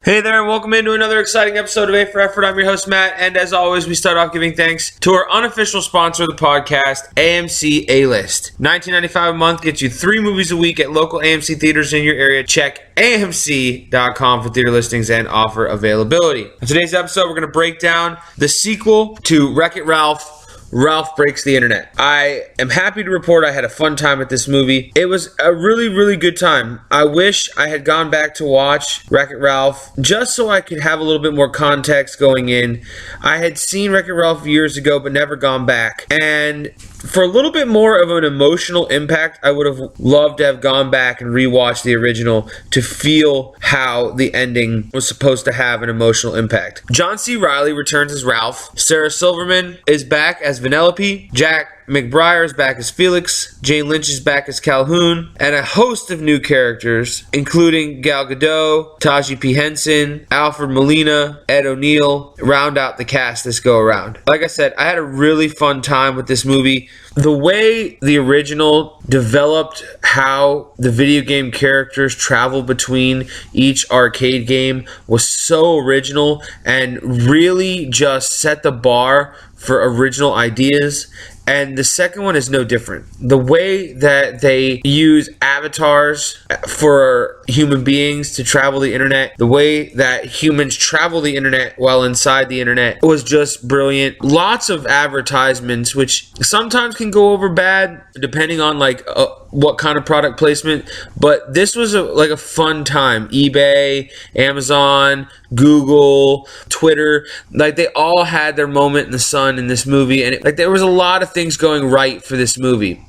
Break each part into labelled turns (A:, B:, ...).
A: Hey there, and welcome into another exciting episode of A for Effort. I'm your host, Matt, and as always, we start off giving thanks to our unofficial sponsor of the podcast, AMC A-List. $19.95 a month gets you 3 movies a week at local AMC theaters in your area. Check AMC.com for theater listings and offer availability. In today's episode, we're going to break down the sequel to Wreck-It Ralph, Ralph Breaks the Internet. I am happy to report I had a fun time at this movie. It was a really good time. I wish I had gone back to watch Wreck-It Ralph just so I could have a little bit more context going in. I had seen Wreck-It Ralph years ago but never gone back. And for a little bit more of an emotional impact, I would have loved to have gone back and rewatched the original to feel how the ending was supposed to have an emotional impact. John C. Reilly returns as Ralph. Sarah Silverman is back as Vanellope. Jack McBrayer is back as Felix, Jane Lynch is back as Calhoun, and a host of new characters, including Gal Gadot, Taraji P. Henson, Alfred Molina, Ed O'Neill, round out the cast this go around. Like I said, I had a really fun time with this movie. The way the original developed how the video game characters travel between each arcade game was so original and really just set the bar for original ideas. And the second one is no different. The way that they use avatars for human beings to travel the internet, the way that humans travel the internet while inside the internet was just brilliant. Lots of advertisements, which sometimes can go over bad depending on what kind of product placement, but this was a fun time. eBay, Amazon, Google, Twitter, they all had their moment in the sun in this movie, and there was a lot of things going right for this movie.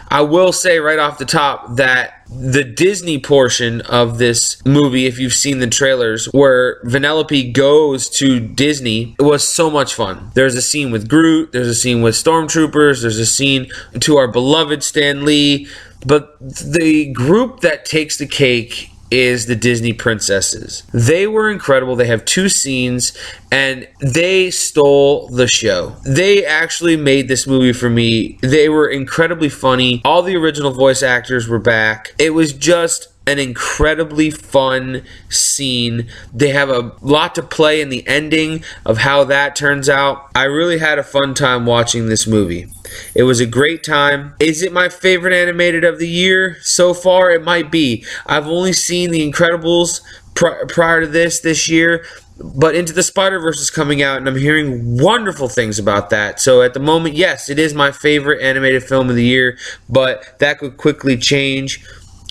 A: I will say right off the top that the Disney portion of this movie, if you've seen the trailers, where Vanellope goes to Disney, it was so much fun. There's a scene with Groot, there's a scene with Stormtroopers, there's a scene to our beloved Stan Lee, but the group that takes the cake is the Disney princesses. They were incredible. They have 2 scenes and they stole the show. They actually made this movie for me. They were incredibly funny. All the original voice actors were back. It was just an incredibly fun scene. They have a lot to play in the ending of how that turns out. I really had a fun time watching this movie. It was a great time. Is it my favorite animated of the year? So far, it might be. I've only seen The Incredibles prior to this year, but Into the Spider-Verse is coming out, and I'm hearing wonderful things about that. So at the moment, yes, it is my favorite animated film of the year, but that could quickly change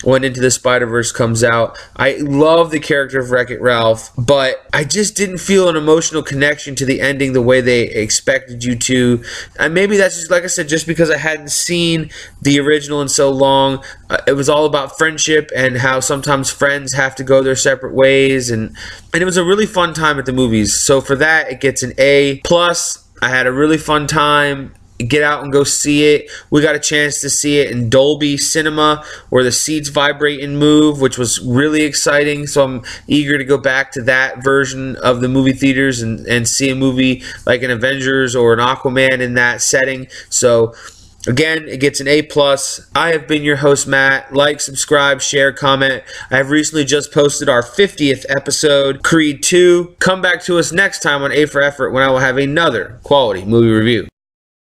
A: when Into the Spider-Verse comes out. I love the character of Wreck-It Ralph, but I just didn't feel an emotional connection to the ending the way they expected you to. And maybe that's just, like I said, just because I hadn't seen the original in so long. It was all about friendship and how sometimes friends have to go their separate ways. And it was a really fun time at the movies. So for that, it gets an A+. I had a really fun time. Get out and go see it. We got a chance to see it in Dolby Cinema where the seats vibrate and move, which was really exciting. So I'm eager to go back to that version of the movie theaters and see a movie like an Avengers or an Aquaman in that setting. So again, it gets an A+. I have been your host, Matt. Like, subscribe, share, comment. I have recently just posted our 50th episode, Creed 2. Come back to us next time on A for Effort when I will have another quality movie review.